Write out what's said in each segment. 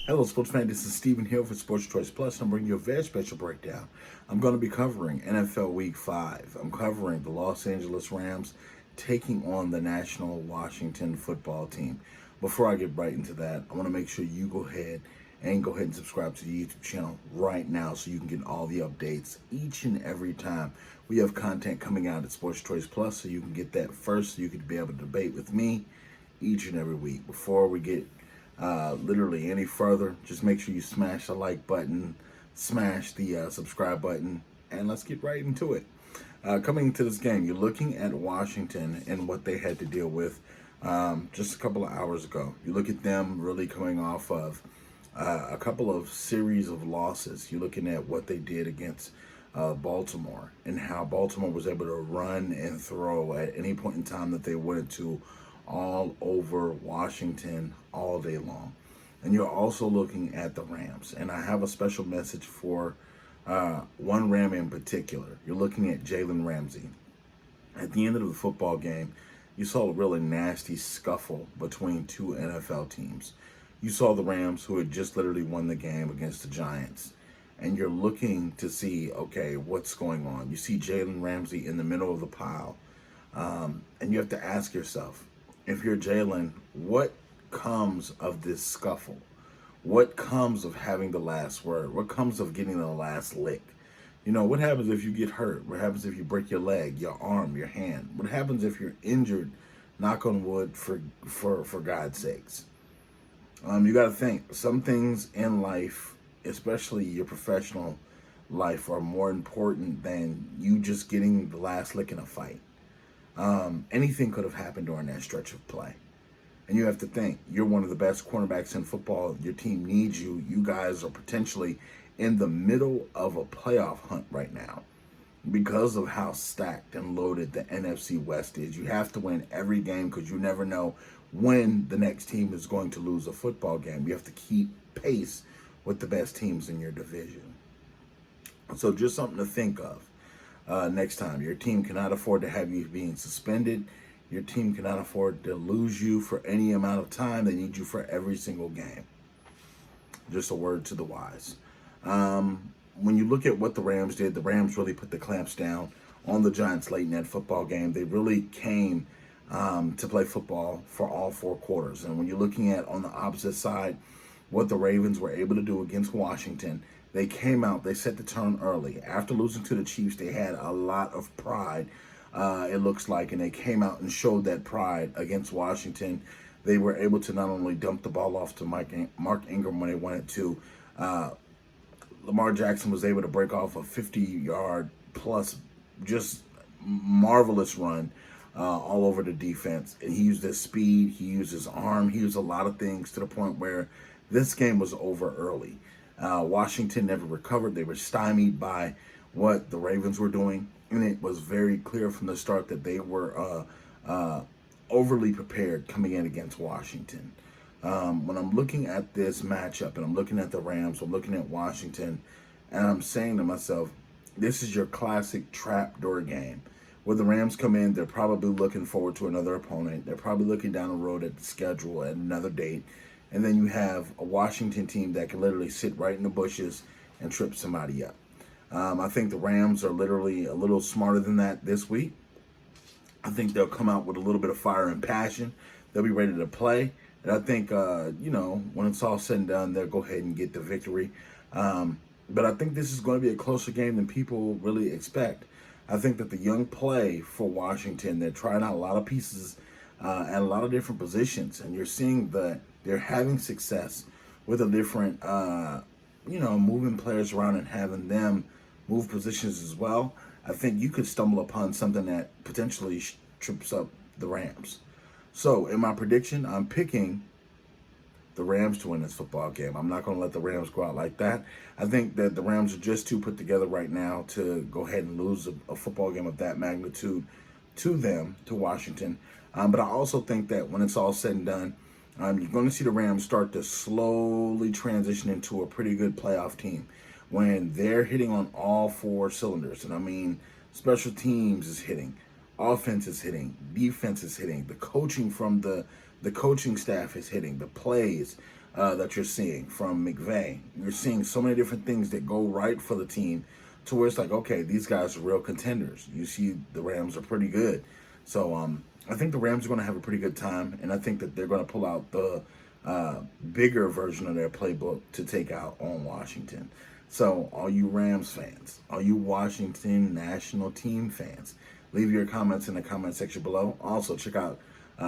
Hello, sports fan. This is Stephen Hill for Sports Choice Plus. I'm bringing you a very special breakdown. I'm going to be covering NFL Week 5. I'm covering the Los Angeles Rams taking on the National Washington Football Team. Before I get right into that, I want to make sure you go ahead and subscribe to the YouTube channel right now so you can get all the updates each and every time we have content coming out at Sports Choice Plus, so you can get that first so you can be able to debate with me each and every week. Before we get literally any further, just make sure you smash the like button, smash the subscribe button, and let's get right into it. Coming into this game, you're looking at Washington and what they had to deal with just a couple of hours ago. You look at them really coming off of a couple of series of losses. You're looking at what they did against Baltimore and how Baltimore was able to run and throw at any point in time that they wanted to, all over Washington all day long. And you're also looking at the Rams. And I have a special message for one Ram in particular. You're looking at Jalen Ramsey. At the end of the football game, you saw a really nasty scuffle between two NFL teams. You saw the Rams, who had just literally won the game against the Giants. And you're looking to see, okay, what's going on? You see Jalen Ramsey in the middle of the pile. And you have to ask yourself, if you're Jalen, what comes of this scuffle? What comes of having the last word? What comes of getting the last lick? You know, what happens if you get hurt? What happens if you break your leg, your arm, your hand? What happens if you're injured? Knock on wood, for God's sakes. You got to think, some things in life, especially your professional life, are more important than you just getting the last lick in a fight. Anything could have happened during that stretch of play. And you have to think, you're one of the best cornerbacks in football. Your team needs you. You guys are potentially in the middle of a playoff hunt right now because of how stacked and loaded the NFC West is. You have to win every game because you never know when the next team is going to lose a football game. You have to keep pace with the best teams in your division. So just something to think of. Next time, your team cannot afford to have you being suspended. Your team cannot afford to lose you for any amount of time. They need you for every single game. Just a word to the wise. When you look at what the Rams did, the Rams really put the clamps down on the Giants late in that football game. They really came to play football for all four quarters. And when you're looking at on the opposite side, what the Ravens were able to do against Washington, they came out, they set the tone early. After losing to the Chiefs, they had a lot of pride, it looks like, and they came out and showed that pride against Washington. They were able to not only dump the ball off to Mark Ingram when they wanted to. Lamar Jackson was able to break off a 50-yard plus just marvelous run all over the defense. And he used his speed, he used his arm, he used a lot of things to the point where this game was over early. Washington never recovered. They were stymied by what the Ravens were doing, and it was very clear from the start that they were overly prepared coming in against Washington. When I'm looking at this matchup and I'm looking at the Rams, I'm looking at Washington, and I'm saying to myself, this is your classic trapdoor game. Where the Rams come in, they're probably looking forward to another opponent. They're probably looking down the road at the schedule at another date. And then you have a Washington team that can literally sit right in the bushes and trip somebody up. I think the Rams are literally a little smarter than that this week. I think they'll come out with a little bit of fire and passion. They'll be ready to play. And I think, when it's all said and done, they'll go ahead and get the victory. But I think this is going to be a closer game than people really expect. I think that the young play for Washington, they're trying out a lot of pieces at a lot of different positions. And you're seeing that they're having success with the different, moving players around and having them move positions as well. I think you could stumble upon something that potentially trips up the Rams. So in my prediction, I'm picking the Rams to win this football game. I'm not going to let the Rams go out like that. I think that the Rams are just too put together right now to go ahead and lose a football game of that magnitude to Washington. But I also think that when it's all said and done, you're going to see the Rams start to slowly transition into a pretty good playoff team when they're hitting on all four cylinders. And I mean, special teams is hitting. Offense is hitting, defense is hitting, the coaching from the coaching staff is hitting, the plays that you're seeing from McVay. You're seeing so many different things that go right for the team to where it's like, okay, these guys are real contenders. You see the Rams are pretty good. So I think the Rams are going to have a pretty good time, and I think that they're going to pull out the bigger version of their playbook to take out on Washington. So all you Rams fans, all you Washington national team fans, leave your comments in the comment section below. Also, check out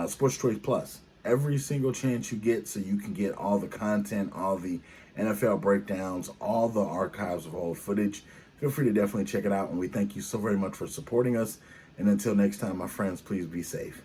Sports Choice Plus every single chance you get so you can get all the content, all the NFL breakdowns, all the archives of old footage. Feel free to definitely check it out, and we thank you so very much for supporting us. And until next time, my friends, please be safe.